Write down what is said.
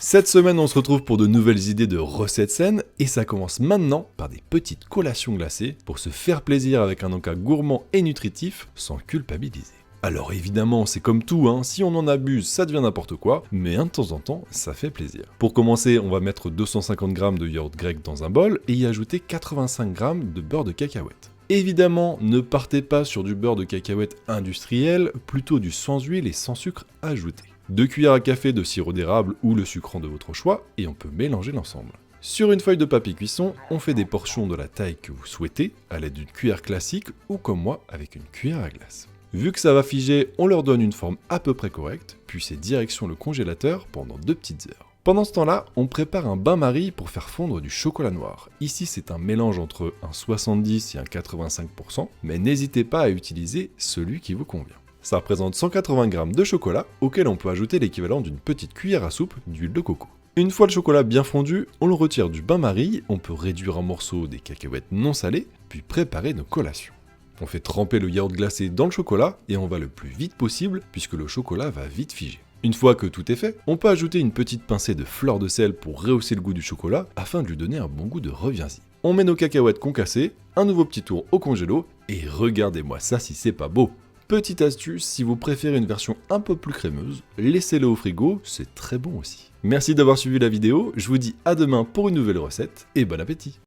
Cette semaine, on se retrouve pour de nouvelles idées de recettes saines et ça commence maintenant par des petites collations glacées pour se faire plaisir avec un encas gourmand et nutritif sans culpabiliser. Alors évidemment, c'est comme tout, si on en abuse, ça devient n'importe quoi, mais de temps en temps, ça fait plaisir. Pour commencer, on va mettre 250 g de yaourt grec dans un bol et y ajouter 85 g de beurre de cacahuète. Évidemment, ne partez pas sur du beurre de cacahuète industriel, plutôt du sans huile et sans sucre ajouté. 2 cuillères à café de sirop d'érable ou le sucrant de votre choix et on peut mélanger l'ensemble. Sur une feuille de papier cuisson, on fait des portions de la taille que vous souhaitez à l'aide d'une cuillère classique ou comme moi avec une cuillère à glace. Vu que ça va figer, on leur donne une forme à peu près correcte, puis c'est direction le congélateur pendant 2 petites heures. Pendant ce temps-là, on prépare un bain-marie pour faire fondre du chocolat noir. Ici, c'est un mélange entre un 70 et un 85%, mais n'hésitez pas à utiliser celui qui vous convient. Ça représente 180 g de chocolat, auquel on peut ajouter l'équivalent d'une petite cuillère à soupe d'huile de coco. Une fois le chocolat bien fondu, on le retire du bain-marie, on peut réduire en morceaux des cacahuètes non salées, puis préparer nos collations. On fait tremper le yaourt glacé dans le chocolat et on va le plus vite possible puisque le chocolat va vite figer. Une fois que tout est fait, on peut ajouter une petite pincée de fleur de sel pour rehausser le goût du chocolat afin de lui donner un bon goût de reviens-y. On met nos cacahuètes concassées, un nouveau petit tour au congélo et regardez-moi ça si c'est pas beau. Petite astuce, si vous préférez une version un peu plus crémeuse, laissez-le au frigo, c'est très bon aussi. Merci d'avoir suivi la vidéo, je vous dis à demain pour une nouvelle recette et bon appétit.